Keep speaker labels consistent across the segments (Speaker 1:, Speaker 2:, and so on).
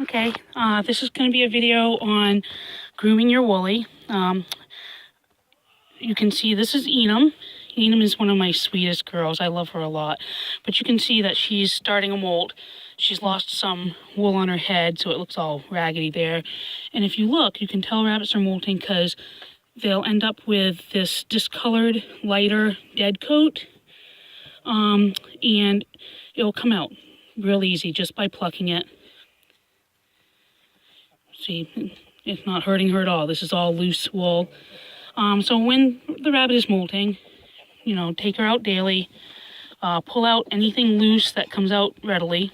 Speaker 1: Okay, this is going to be a video on grooming your woolly. You can see this is Enim. Enim is one of my sweetest girls. I love her a lot. But you can see that she's starting a molt. She's lost some wool on her head, so it looks all raggedy there. And if you look, you can tell rabbits are molting because they'll end up with this discolored, lighter, dead coat. And it'll come out real easy just by plucking it. See, it's not hurting her at all. This is all loose wool. So when the rabbit is molting, you know, take her out daily. Pull out anything loose that comes out readily.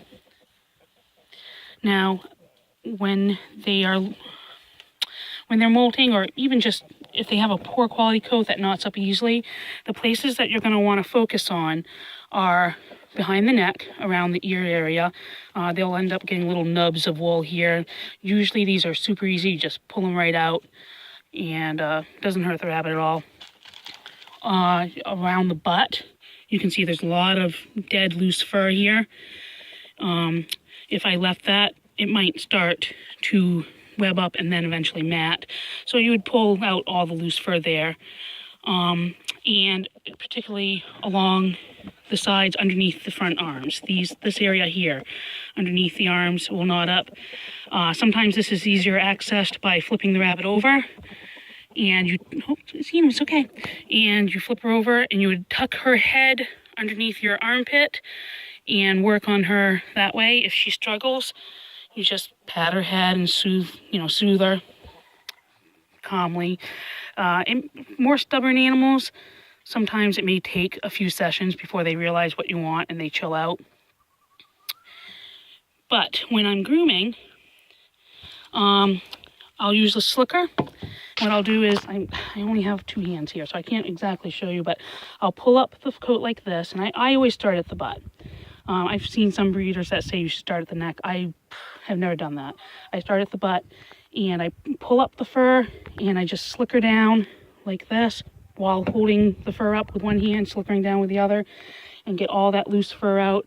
Speaker 1: Now, when they're molting, or even just if they have a poor quality coat that knots up easily, the places that you're going to want to focus on are behind the neck, around the ear area. They'll end up getting little nubs of wool here. Usually these are super easy. You just pull them right out, and doesn't hurt the rabbit at all. Around the butt, you can see there's a lot of dead loose fur here. If I left that, it might start to web up and then eventually mat. So you would pull out all the loose fur there. And particularly along the sides underneath the front arms. This area here, underneath the arms, will knot up. Sometimes this is easier accessed by flipping the rabbit over. And you, oh, it's okay. And you flip her over and you would tuck her head underneath your armpit and work on her that way. If she struggles, you just pat her head and soothe her calmly. In more stubborn animals, sometimes it may take a few sessions before they realize what you want and they chill out. But when I'm grooming, I'll use a slicker. What I'll do is, I only have two hands here, so I can't exactly show you, but I'll pull up the coat like this, and I always start at the butt. I've seen some breeders that say you should start at the neck. I have never done that. I start at the butt, and I pull up the fur, and I just slicker down like this while holding the fur up with one hand, slickering down with the other, and get all that loose fur out.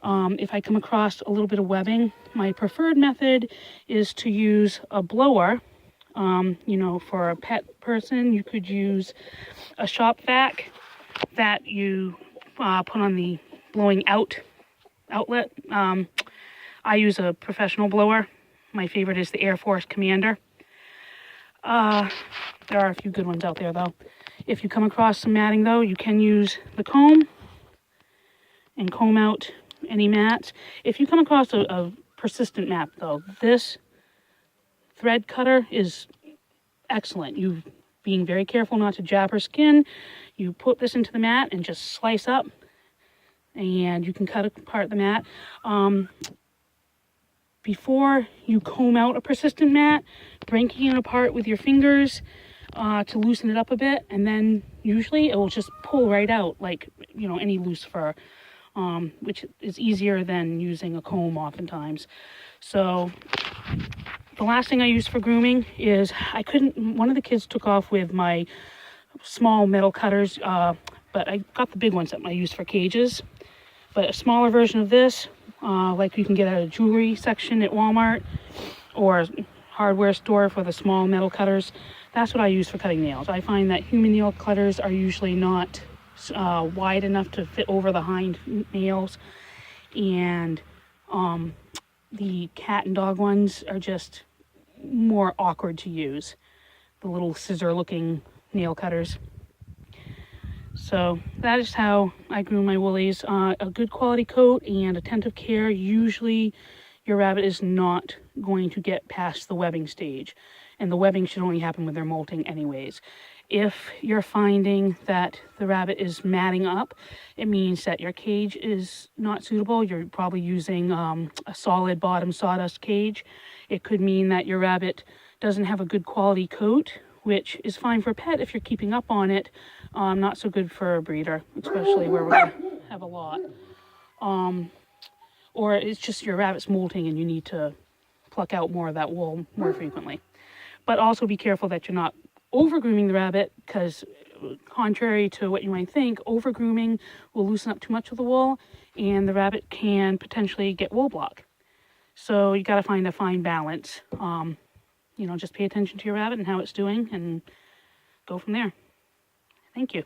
Speaker 1: If I come across a little bit of webbing, my preferred method is to use a blower. For a pet person, you could use a shop vac that you put on the blowing out outlet. I use a professional blower. My favorite is the Air Force Commander. There are a few good ones out there, though. If you come across some matting, though, you can use the comb and comb out any mats. If you come across a persistent mat, though, this thread cutter is excellent. You being very careful not to jab her skin. You put this into the mat and just slice up, and you can cut apart the mat. Before you comb out a persistent mat, breaking it apart with your fingers to loosen it up a bit, and then usually it will just pull right out like any loose fur, which is easier than using a comb oftentimes. So the last thing I used for grooming is one of the kids took off with my small metal cutters, but I got the big ones that I use for cages. But a smaller version of this, like you can get at a jewelry section at Walmart or hardware store for the small metal cutters, that's what I use for cutting nails. I find that human nail cutters are usually not wide enough to fit over the hind nails, and the cat and dog ones are just more awkward to use, the little scissor looking nail cutters. So that is how I groom my woolies. A good quality coat and attentive care. Usually your rabbit is not going to get past the webbing stage, and the webbing should only happen when they're molting anyways. If you're finding that the rabbit is matting up, it means that your cage is not suitable. You're probably using a solid bottom sawdust cage. It could mean that your rabbit doesn't have a good quality coat, which is fine for a pet if you're keeping up on it. Not so good for a breeder, especially where we're going to have a lot. Or it's just your rabbit's molting and you need to pluck out more of that wool more frequently. But also be careful that you're not over grooming the rabbit, because contrary to what you might think, over grooming will loosen up too much of the wool and the rabbit can potentially get wool block. So you got to find a fine balance. You know, just pay attention to your rabbit and how it's doing and go from there. Thank you.